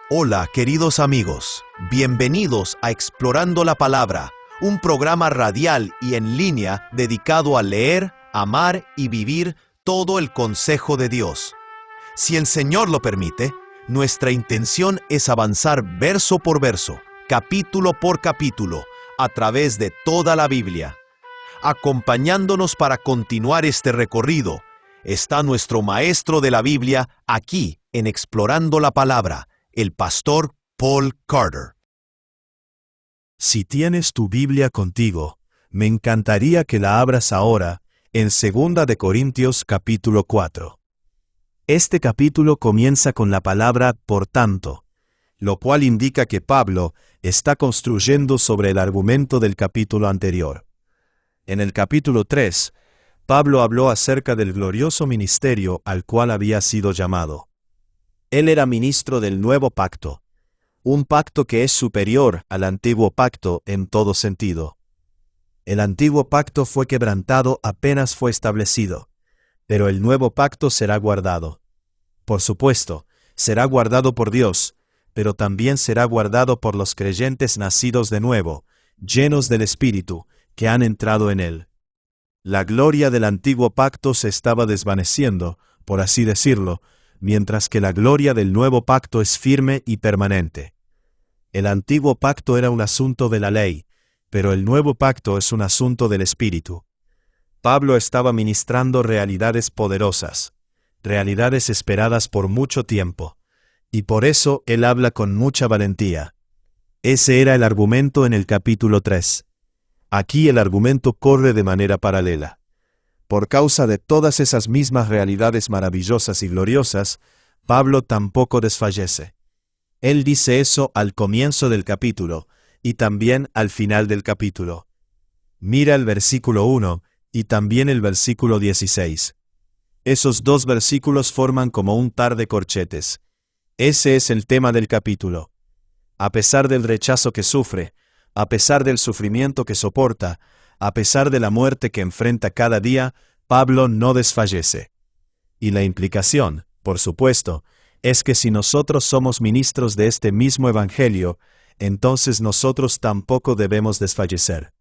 Hola, queridos amigos. Bienvenidos a Explorando la Palabra, un programa radial y en línea dedicado a leer, amar y vivir todo el consejo de Dios. Si el Señor lo permite, nuestra intención es avanzar verso por verso, capítulo por capítulo, a través de toda la Biblia. Acompañándonos para continuar este recorrido, está nuestro maestro de la Biblia aquí en Explorando la Palabra, el pastor Paul Carter. Si tienes tu Biblia contigo, me encantaría que la abras ahora en 2 de Corintios capítulo 4. Este capítulo comienza con la palabra por tanto, lo cual indica que Pablo está construyendo sobre el argumento del capítulo anterior. En el capítulo 3, Pablo habló acerca del glorioso ministerio al cual había sido llamado. Él era ministro del nuevo pacto, un pacto que es superior al antiguo pacto en todo sentido. El antiguo pacto fue quebrantado apenas fue establecido, pero el nuevo pacto será guardado. Por supuesto, será guardado por Dios, pero también será guardado por los creyentes nacidos de nuevo, llenos del Espíritu, que han entrado en él. La gloria del antiguo pacto se estaba desvaneciendo, por así decirlo, mientras que la gloria del nuevo pacto es firme y permanente. El antiguo pacto era un asunto de la ley, pero el nuevo pacto es un asunto del Espíritu. Pablo estaba ministrando realidades poderosas, realidades esperadas por mucho tiempo, y por eso él habla con mucha valentía. Ese era el argumento en el capítulo 3. Aquí el argumento corre de manera paralela. Por causa de todas esas mismas realidades maravillosas y gloriosas, Pablo tampoco desfallece. Él dice eso al comienzo del capítulo y también al final del capítulo. Mira el versículo 1 y también el versículo 16. Esos dos versículos forman como un par de corchetes. Ese es el tema del capítulo. A pesar del rechazo que sufre, a pesar del sufrimiento que soporta, a pesar de la muerte que enfrenta cada día, Pablo no desfallece. Y la implicación, por supuesto, es que si nosotros somos ministros de este mismo Evangelio, entonces nosotros tampoco debemos desfallecer.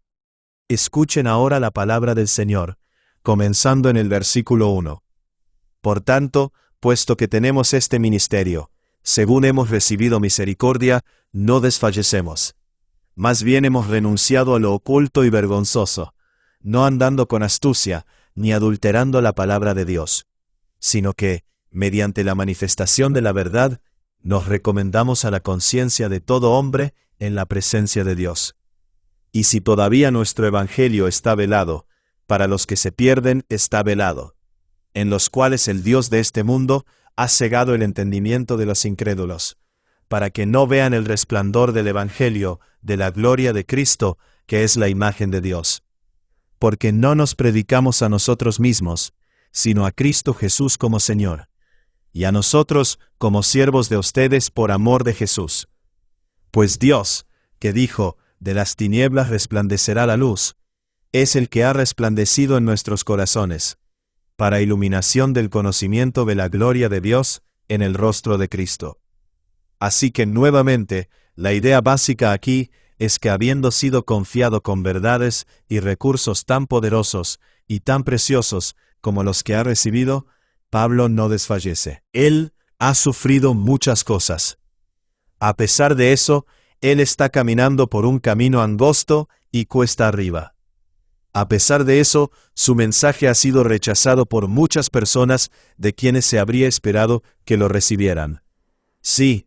Escuchen ahora la palabra del Señor, comenzando en el versículo 1. Por tanto, puesto que tenemos este ministerio, según hemos recibido misericordia, no desfallecemos. Más bien hemos renunciado a lo oculto y vergonzoso, no andando con astucia, ni adulterando la palabra de Dios, sino que, mediante la manifestación de la verdad, nos recomendamos a la conciencia de todo hombre en la presencia de Dios. Y si todavía nuestro evangelio está velado, para los que se pierden está velado, en los cuales el Dios de este mundo ha cegado el entendimiento de los incrédulos, para que no vean el resplandor del evangelio de la gloria de Cristo, que es la imagen de Dios. Porque no nos predicamos a nosotros mismos, sino a Cristo Jesús como Señor, y a nosotros como siervos de ustedes por amor de Jesús. Pues Dios, que dijo, de las tinieblas resplandecerá la luz, es el que ha resplandecido en nuestros corazones, para iluminación del conocimiento de la gloria de Dios en el rostro de Cristo. Así que nuevamente, la idea básica aquí es que habiendo sido confiado con verdades y recursos tan poderosos y tan preciosos como los que ha recibido, Pablo no desfallece. Él ha sufrido muchas cosas. A pesar de eso, él está caminando por un camino angosto y cuesta arriba. A pesar de eso, su mensaje ha sido rechazado por muchas personas de quienes se habría esperado que lo recibieran. Sí,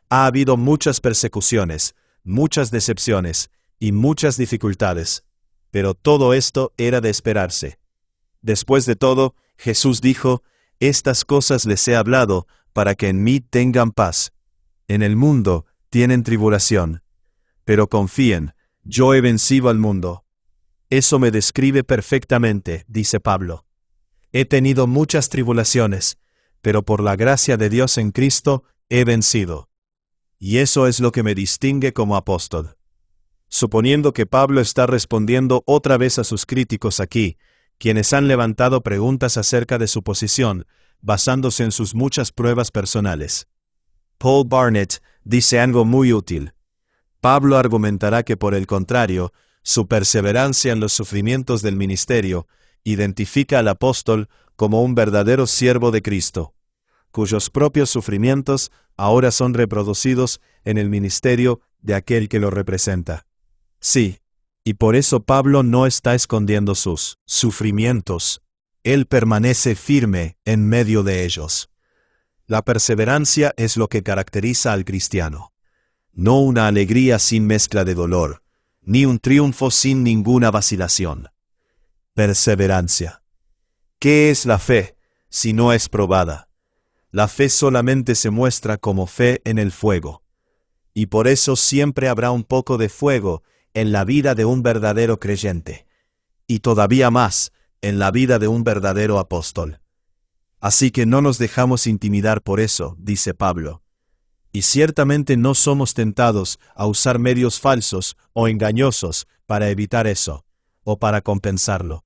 ha habido muchas persecuciones, muchas decepciones y muchas dificultades, pero todo esto era de esperarse. Después de todo, Jesús dijo, «Estas cosas les he hablado para que en mí tengan paz. En el mundo tienen tribulación, pero confíen, yo he vencido al mundo». Eso me describe perfectamente, dice Pablo. He tenido muchas tribulaciones, pero por la gracia de Dios en Cristo, he vencido. Y eso es lo que me distingue como apóstol. Suponiendo que Pablo está respondiendo otra vez a sus críticos aquí, quienes han levantado preguntas acerca de su posición, basándose en sus muchas pruebas personales. Paul Barnett dice algo muy útil. Pablo argumentará que por el contrario, su perseverancia en los sufrimientos del ministerio identifica al apóstol como un verdadero siervo de Cristo, cuyos propios sufrimientos ahora son reproducidos en el ministerio de aquel que lo representa. Sí, y por eso Pablo no está escondiendo sus sufrimientos. Él permanece firme en medio de ellos. La perseverancia es lo que caracteriza al cristiano. No una alegría sin mezcla de dolor, ni un triunfo sin ninguna vacilación. Perseverancia. ¿Qué es la fe si no es probada? La fe solamente se muestra como fe en el fuego. Y por eso siempre habrá un poco de fuego en la vida de un verdadero creyente. Y todavía más en la vida de un verdadero apóstol. Así que no nos dejamos intimidar por eso, dice Pablo. Y ciertamente no somos tentados a usar medios falsos o engañosos para evitar eso, o para compensarlo.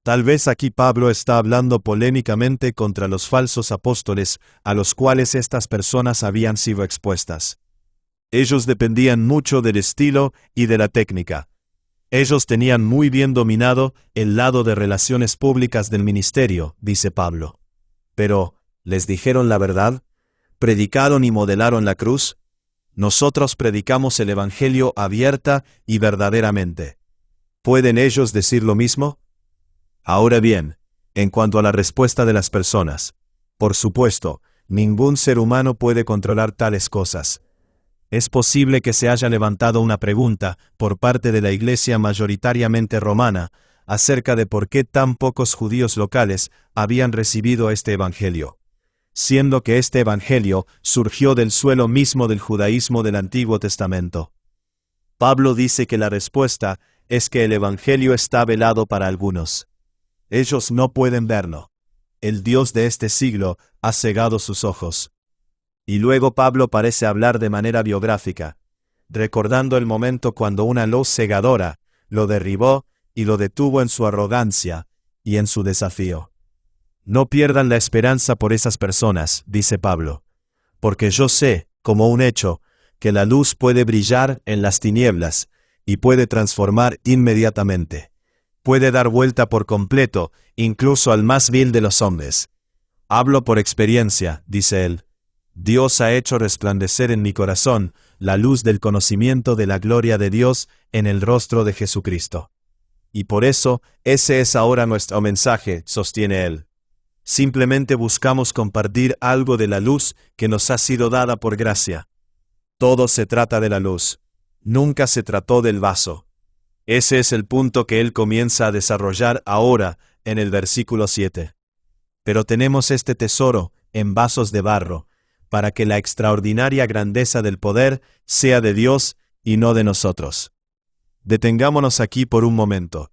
Tal vez aquí Pablo está hablando polémicamente contra los falsos apóstoles a los cuales estas personas habían sido expuestas. Ellos dependían mucho del estilo y de la técnica. Ellos tenían muy bien dominado el lado de relaciones públicas del ministerio, dice Pablo. Pero, ¿les dijeron la verdad? ¿Predicaron y modelaron la cruz? Nosotros predicamos el Evangelio abierta y verdaderamente. ¿Pueden ellos decir lo mismo? Ahora bien, en cuanto a la respuesta de las personas, por supuesto, ningún ser humano puede controlar tales cosas. Es posible que se haya levantado una pregunta por parte de la iglesia mayoritariamente romana acerca de por qué tan pocos judíos locales habían recibido este evangelio, siendo que este evangelio surgió del suelo mismo del judaísmo del Antiguo Testamento. Pablo dice que la respuesta es que el evangelio está velado para algunos. Ellos no pueden verlo. El Dios de este siglo ha cegado sus ojos. Y luego Pablo parece hablar de manera biográfica, recordando el momento cuando una luz cegadora lo derribó y lo detuvo en su arrogancia y en su desafío. No pierdan la esperanza por esas personas, dice Pablo, porque yo sé, como un hecho, que la luz puede brillar en las tinieblas y puede transformar inmediatamente. Puede dar vuelta por completo, incluso al más vil de los hombres. Hablo por experiencia, dice él. Dios ha hecho resplandecer en mi corazón la luz del conocimiento de la gloria de Dios en el rostro de Jesucristo. Y por eso, ese es ahora nuestro mensaje, sostiene él. Simplemente buscamos compartir algo de la luz que nos ha sido dada por gracia. Todo se trata de la luz. Nunca se trató del vaso. Ese es el punto que él comienza a desarrollar ahora en el versículo 7. Pero tenemos este tesoro en vasos de barro, para que la extraordinaria grandeza del poder sea de Dios y no de nosotros. Detengámonos aquí por un momento.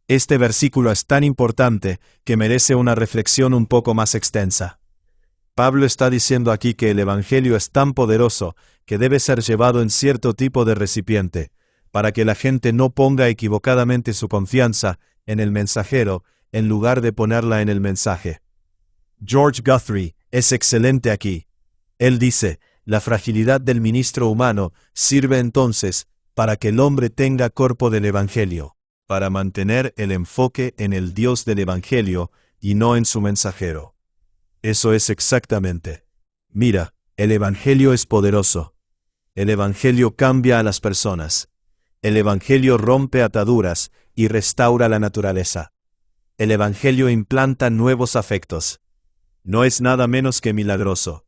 Este versículo es tan importante que merece una reflexión un poco más extensa. Pablo está diciendo aquí que el Evangelio es tan poderoso que debe ser llevado en cierto tipo de recipiente, para que la gente no ponga equivocadamente su confianza en el mensajero en lugar de ponerla en el mensaje. George Guthrie es excelente aquí. Él dice, la fragilidad del ministro humano sirve entonces para que el hombre tenga cuerpo del Evangelio, para mantener el enfoque en el Dios del Evangelio y no en su mensajero. Eso es exactamente. Mira, el Evangelio es poderoso. El Evangelio cambia a las personas. El Evangelio rompe ataduras y restaura la naturaleza. El Evangelio implanta nuevos afectos. No es nada menos que milagroso.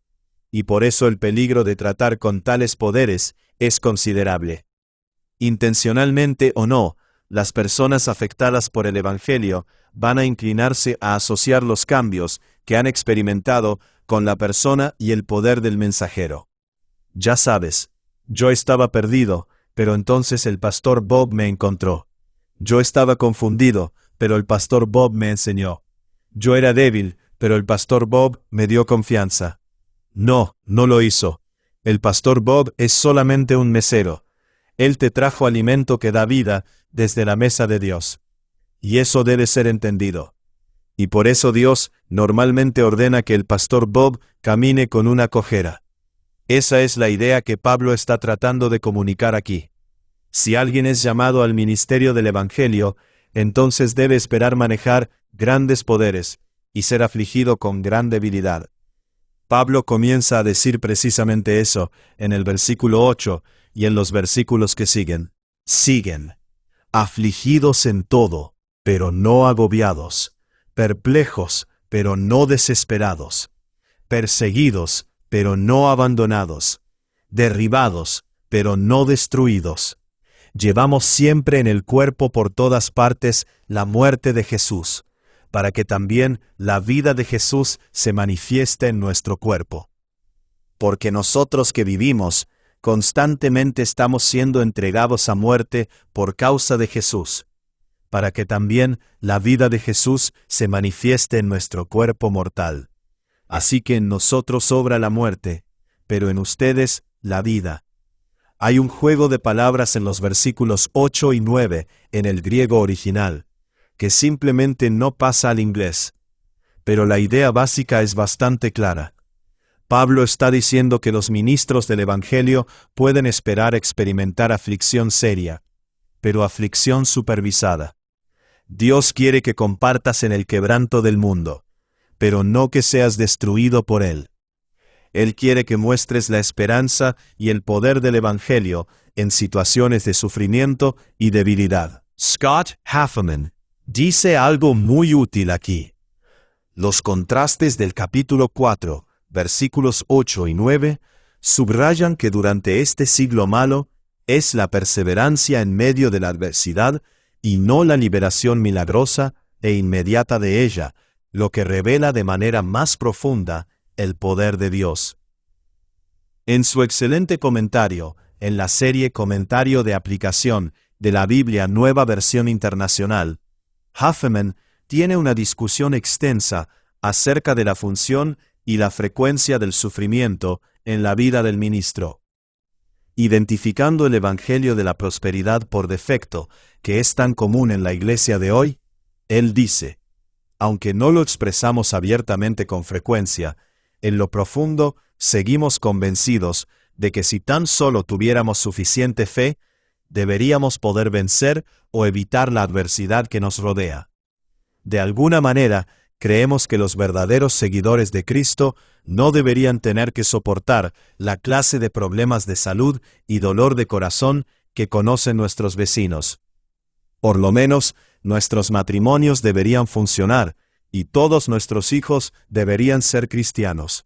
Y por eso el peligro de tratar con tales poderes es considerable. Intencionalmente o no, las personas afectadas por el Evangelio van a inclinarse a asociar los cambios que han experimentado con la persona y el poder del mensajero. Ya sabes, yo estaba perdido, pero entonces el pastor Bob me encontró. Yo estaba confundido, pero el pastor Bob me enseñó. Yo era débil, pero el pastor Bob me dio confianza. No, no lo hizo. El pastor Bob es solamente un mesero. Él te trajo alimento que da vida desde la mesa de Dios. Y eso debe ser entendido. Y por eso Dios normalmente ordena que el pastor Bob camine con una cojera. Esa es la idea que Pablo está tratando de comunicar aquí. Si alguien es llamado al ministerio del Evangelio, entonces debe esperar manejar grandes poderes y ser afligido con gran debilidad. Pablo comienza a decir precisamente eso en el versículo 8 y en los versículos que siguen. Afligidos en todo, pero no agobiados, perplejos, pero no desesperados, perseguidos, pero no abandonados, derribados, pero no destruidos. Llevamos siempre en el cuerpo por todas partes la muerte de Jesús, para que también la vida de Jesús se manifieste en nuestro cuerpo. Porque nosotros que vivimos, constantemente estamos siendo entregados a muerte por causa de Jesús, para que también la vida de Jesús se manifieste en nuestro cuerpo mortal. Así que en nosotros obra la muerte, pero en ustedes la vida. Hay un juego de palabras en los versículos 8 y 9 en el griego original, que simplemente no pasa al inglés. Pero la idea básica es bastante clara. Pablo está diciendo que los ministros del Evangelio pueden esperar experimentar aflicción seria, pero aflicción supervisada. Dios quiere que compartas en el quebranto del mundo, pero no que seas destruido por él. Él quiere que muestres la esperanza y el poder del Evangelio en situaciones de sufrimiento y debilidad. Scott Hafemann dice algo muy útil aquí. Los contrastes del capítulo 4, versículos 8 y 9, subrayan que durante este siglo malo es la perseverancia en medio de la adversidad y no la liberación milagrosa e inmediata de ella, lo que revela de manera más profunda el poder de Dios. En su excelente comentario, en la serie Comentario de Aplicación de la Biblia Nueva Versión Internacional, Hafemann tiene una discusión extensa acerca de la función y la frecuencia del sufrimiento en la vida del ministro. Identificando el Evangelio de la prosperidad por defecto, que es tan común en la iglesia de hoy, él dice: aunque no lo expresamos abiertamente con frecuencia, en lo profundo seguimos convencidos de que si tan solo tuviéramos suficiente fe, deberíamos poder vencer o evitar la adversidad que nos rodea. De alguna manera, creemos que los verdaderos seguidores de Cristo no deberían tener que soportar la clase de problemas de salud y dolor de corazón que conocen nuestros vecinos. Por lo menos, nuestros matrimonios deberían funcionar y todos nuestros hijos deberían ser cristianos.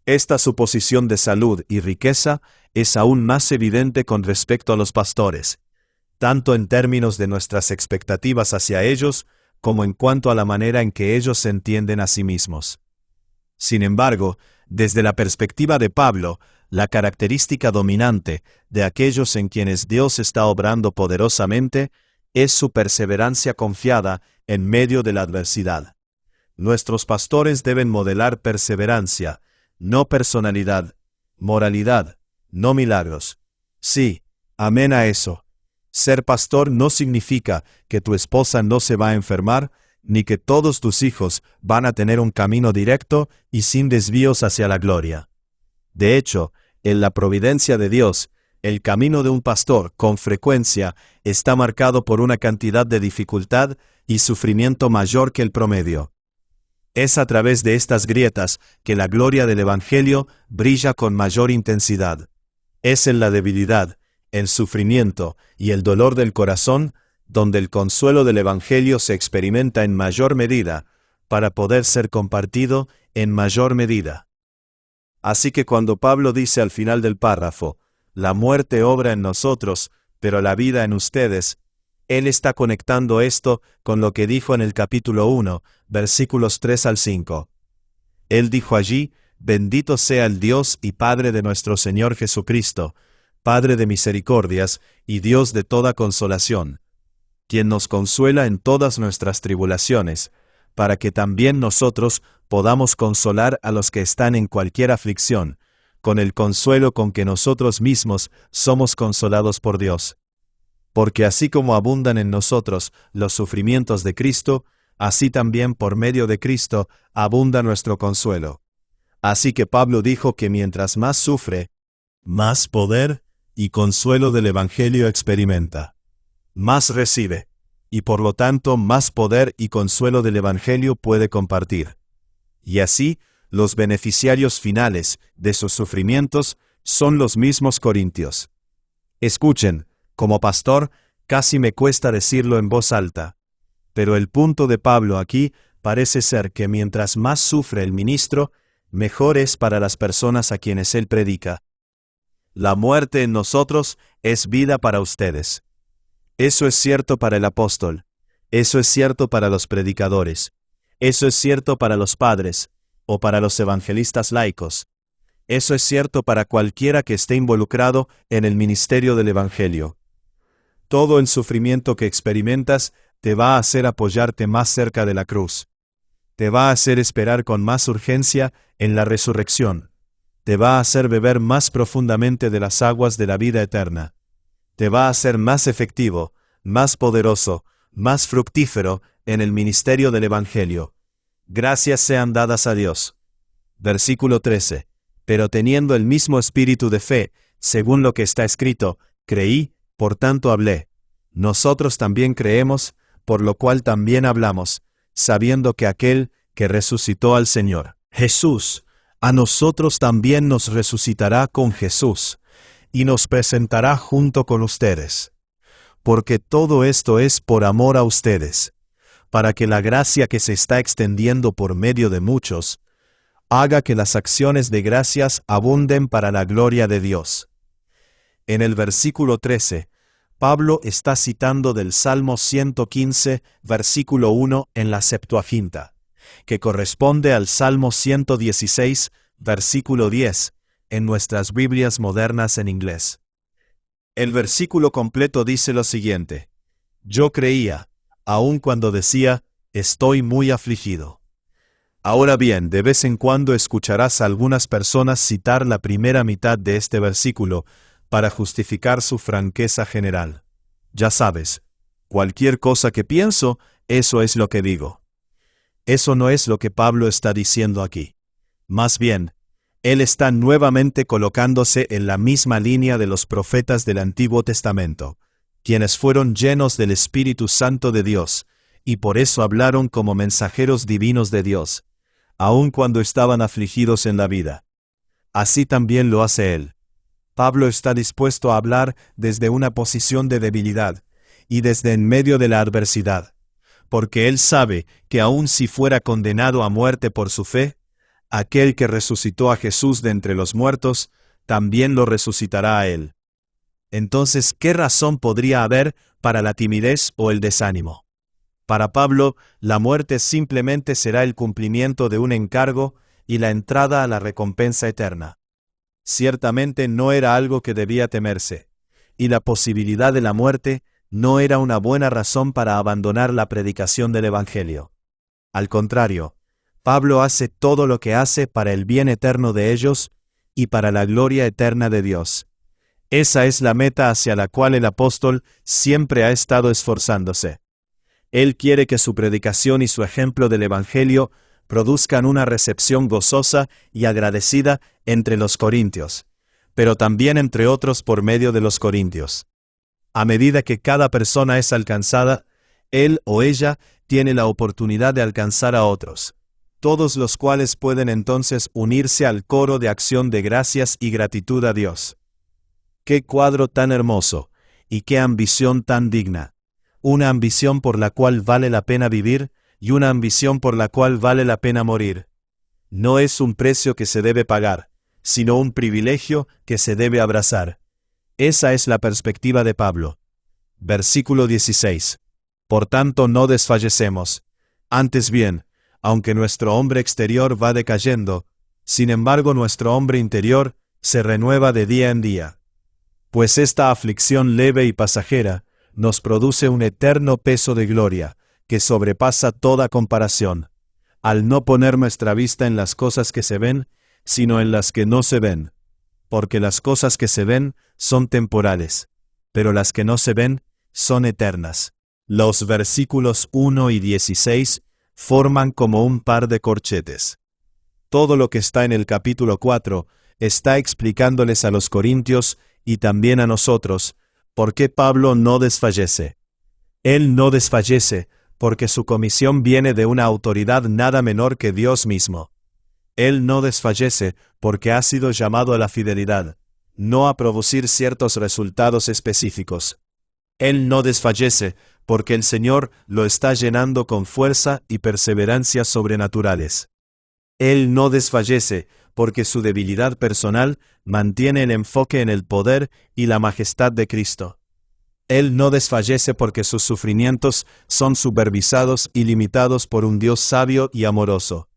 Esta suposición de salud y riqueza es aún más evidente con respecto a los pastores, tanto en términos de nuestras expectativas hacia ellos, como en cuanto a la manera en que ellos se entienden a sí mismos. Sin embargo, desde la perspectiva de Pablo, la característica dominante de aquellos en quienes Dios está obrando poderosamente es su perseverancia confiada en medio de la adversidad. Nuestros pastores deben modelar perseverancia, no personalidad, moralidad, no milagros. Sí, amén a eso. Ser pastor no significa que tu esposa no se va a enfermar, ni que todos tus hijos van a tener un camino directo y sin desvíos hacia la gloria. De hecho, en la providencia de Dios, el camino de un pastor, con frecuencia, está marcado por una cantidad de dificultad y sufrimiento mayor que el promedio. Es a través de estas grietas que la gloria del Evangelio brilla con mayor intensidad. Es en la debilidad, el sufrimiento y el dolor del corazón donde el consuelo del Evangelio se experimenta en mayor medida, para poder ser compartido en mayor medida. Así que cuando Pablo dice al final del párrafo, la muerte obra en nosotros, pero la vida en ustedes, él está conectando esto con lo que dijo en el capítulo 1, versículos 3 al 5. Él dijo allí: bendito sea el Dios y Padre de nuestro Señor Jesucristo, Padre de misericordias y Dios de toda consolación, quien nos consuela en todas nuestras tribulaciones, para que también nosotros podamos consolar a los que están en cualquier aflicción, con el consuelo con que nosotros mismos somos consolados por Dios. Porque así como abundan en nosotros los sufrimientos de Cristo, así también por medio de Cristo abunda nuestro consuelo. Así que Pablo dijo que mientras más sufre, más poder y consuelo del Evangelio experimenta. Más recibe, y por lo tanto más poder y consuelo del Evangelio puede compartir. Y así, los beneficiarios finales de sus sufrimientos son los mismos corintios. Escuchen, como pastor, casi me cuesta decirlo en voz alta. Pero el punto de Pablo aquí parece ser que mientras más sufre el ministro, mejor es para las personas a quienes él predica. La muerte en nosotros es vida para ustedes. Eso es cierto para el apóstol. Eso es cierto para los predicadores. Eso es cierto para los padres, o para los evangelistas laicos. Eso es cierto para cualquiera que esté involucrado en el ministerio del Evangelio. Todo el sufrimiento que experimentas te va a hacer apoyarte más cerca de la cruz. Te va a hacer esperar con más urgencia en la resurrección. Te va a hacer beber más profundamente de las aguas de la vida eterna. Te va a hacer más efectivo, más poderoso, más fructífero en el ministerio del Evangelio. Gracias sean dadas a Dios. Versículo 13. Pero teniendo el mismo espíritu de fe, según lo que está escrito, creí, por tanto hablé. Nosotros también creemos, por lo cual también hablamos, sabiendo que aquel que resucitó al Señor, Jesús, a nosotros también nos resucitará con Jesús, y nos presentará junto con ustedes. Porque todo esto es por amor a ustedes, para que la gracia que se está extendiendo por medio de muchos, haga que las acciones de gracias abunden para la gloria de Dios. En el versículo 13, Pablo está citando del Salmo 115, versículo 1 en la Septuaginta, que corresponde al Salmo 116, versículo 10, en nuestras Biblias modernas en inglés. El versículo completo dice lo siguiente: Yo creía, aun cuando decía, estoy muy afligido. Ahora bien, de vez en cuando escucharás a algunas personas citar la primera mitad de este versículo para justificar su franqueza general. Ya sabes, cualquier cosa que pienso, eso es lo que digo. Eso no es lo que Pablo está diciendo aquí. Más bien, él está nuevamente colocándose en la misma línea de los profetas del Antiguo Testamento, quienes fueron llenos del Espíritu Santo de Dios, y por eso hablaron como mensajeros divinos de Dios, aun cuando estaban afligidos en la vida. Así también lo hace él. Pablo está dispuesto a hablar desde una posición de debilidad, y desde en medio de la adversidad, porque él sabe que aun si fuera condenado a muerte por su fe, aquel que resucitó a Jesús de entre los muertos, también lo resucitará a él. Entonces, ¿qué razón podría haber para la timidez o el desánimo? Para Pablo, la muerte simplemente será el cumplimiento de un encargo y la entrada a la recompensa eterna. Ciertamente no era algo que debía temerse, y la posibilidad de la muerte no era una buena razón para abandonar la predicación del Evangelio. Al contrario, Pablo hace todo lo que hace para el bien eterno de ellos y para la gloria eterna de Dios. Esa es la meta hacia la cual el apóstol siempre ha estado esforzándose. Él quiere que su predicación y su ejemplo del Evangelio produzcan una recepción gozosa y agradecida entre los corintios, pero también entre otros por medio de los corintios. A medida que cada persona es alcanzada, él o ella tiene la oportunidad de alcanzar a otros, todos los cuales pueden entonces unirse al coro de acción de gracias y gratitud a Dios. ¡Qué cuadro tan hermoso! ¡Y qué ambición tan digna! Una ambición por la cual vale la pena vivir y una ambición por la cual vale la pena morir. No es un precio que se debe pagar, sino un privilegio que se debe abrazar. Esa es la perspectiva de Pablo. Versículo 16. Por tanto no desfallecemos. Antes bien, aunque nuestro hombre exterior va decayendo, sin embargo nuestro hombre interior se renueva de día en día. Pues esta aflicción leve y pasajera nos produce un eterno peso de gloria, que sobrepasa toda comparación, al no poner nuestra vista en las cosas que se ven, sino en las que no se ven. Porque las cosas que se ven son temporales, pero las que no se ven son eternas. Los versículos 1 y 16 forman como un par de corchetes. Todo lo que está en el capítulo 4 está explicándoles a los corintios y también a nosotros por qué Pablo no desfallece. Él no desfallece porque su comisión viene de una autoridad nada menor que Dios mismo. Él no desfallece porque ha sido llamado a la fidelidad, no a producir ciertos resultados específicos. Él no desfallece porque el Señor lo está llenando con fuerza y perseverancia sobrenaturales. Él no desfallece porque su debilidad personal mantiene el enfoque en el poder y la majestad de Cristo. Él no desfallece porque sus sufrimientos son supervisados y limitados por un Dios sabio y amoroso.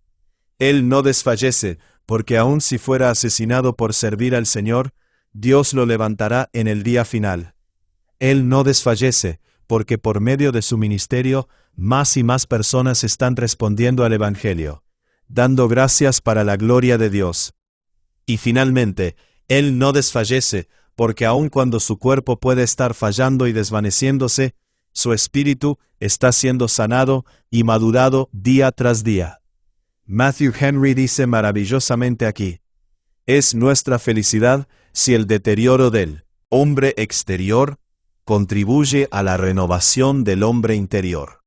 Él no desfallece porque aun si fuera asesinado por servir al Señor, Dios lo levantará en el día final. Él no desfallece porque por medio de su ministerio más y más personas están respondiendo al Evangelio, dando gracias para la gloria de Dios. Y finalmente, Él no desfallece porque aun cuando su cuerpo puede estar fallando y desvaneciéndose, su espíritu está siendo sanado y madurado día tras día. Matthew Henry dice maravillosamente aquí: es nuestra felicidad si el deterioro del hombre exterior contribuye a la renovación del hombre interior.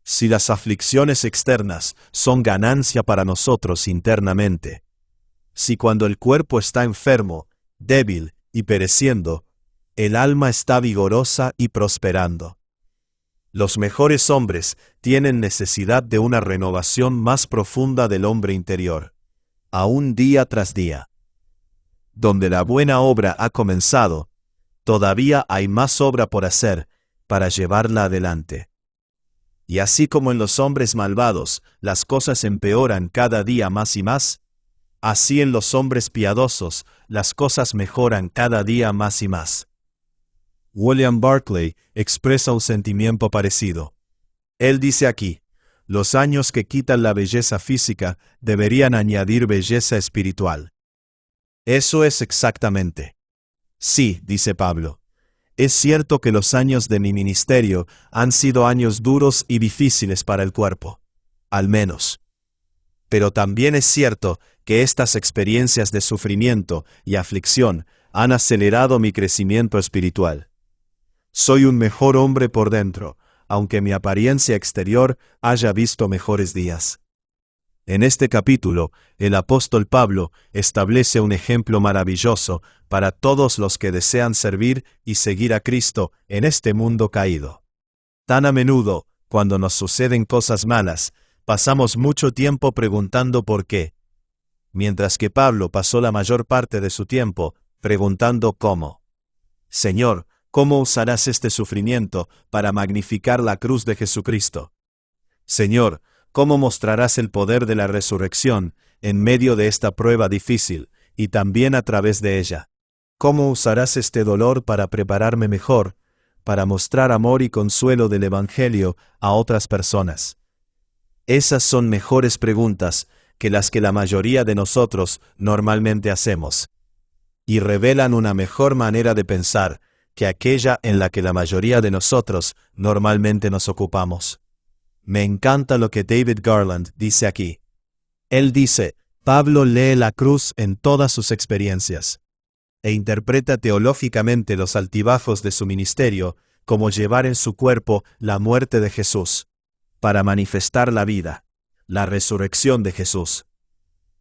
Si las aflicciones externas son ganancia para nosotros internamente, si cuando el cuerpo está enfermo, débil y pereciendo, el alma está vigorosa y prosperando. Los mejores hombres tienen necesidad de una renovación más profunda del hombre interior, aún día tras día. Donde la buena obra ha comenzado, todavía hay más obra por hacer para llevarla adelante. Y así como en los hombres malvados las cosas empeoran cada día más y más, así en los hombres piadosos las cosas mejoran cada día más y más. William Barclay expresa un sentimiento parecido. Él dice aquí: los años que quitan la belleza física deberían añadir belleza espiritual. Eso es exactamente. Sí, dice Pablo. Es cierto que los años de mi ministerio han sido años duros y difíciles para el cuerpo, al menos. Pero también es cierto que estas experiencias de sufrimiento y aflicción han acelerado mi crecimiento espiritual. Soy un mejor hombre por dentro, aunque mi apariencia exterior haya visto mejores días. En este capítulo, el apóstol Pablo establece un ejemplo maravilloso para todos los que desean servir y seguir a Cristo en este mundo caído. Tan a menudo, cuando nos suceden cosas malas, pasamos mucho tiempo preguntando por qué, mientras que Pablo pasó la mayor parte de su tiempo preguntando cómo. Señor, ¿cómo usarás este sufrimiento para magnificar la cruz de Jesucristo? Señor, ¿cómo mostrarás el poder de la resurrección en medio de esta prueba difícil y también a través de ella? ¿Cómo usarás este dolor para prepararme mejor, para mostrar amor y consuelo del Evangelio a otras personas? Esas son mejores preguntas que las que la mayoría de nosotros normalmente hacemos, y revelan una mejor manera de pensar que aquella en la que la mayoría de nosotros normalmente nos ocupamos. Me encanta lo que David Garland dice aquí. Él dice: Pablo lee la cruz en todas sus experiencias, e interpreta teológicamente los altibajos de su ministerio como llevar en su cuerpo la muerte de Jesús, para manifestar la vida, la resurrección de Jesús.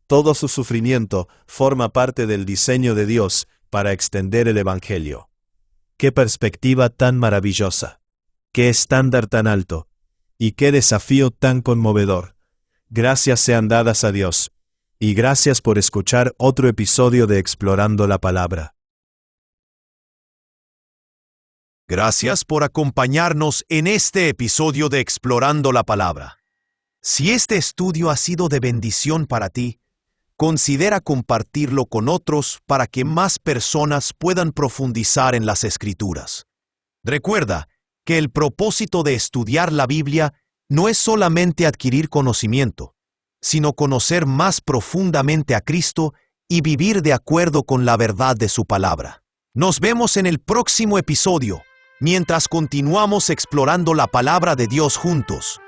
Todo su sufrimiento forma parte del diseño de Dios para extender el Evangelio. ¡Qué perspectiva tan maravillosa! ¡Qué estándar tan alto! ¡Y qué desafío tan conmovedor! Gracias sean dadas a Dios, y gracias por escuchar otro episodio de Explorando la Palabra. Gracias por acompañarnos en este episodio de Explorando la Palabra. Si este estudio ha sido de bendición para ti, considera compartirlo con otros para que más personas puedan profundizar en las Escrituras. Recuerda que el propósito de estudiar la Biblia no es solamente adquirir conocimiento, sino conocer más profundamente a Cristo y vivir de acuerdo con la verdad de su palabra. Nos vemos en el próximo episodio, mientras continuamos explorando la palabra de Dios juntos.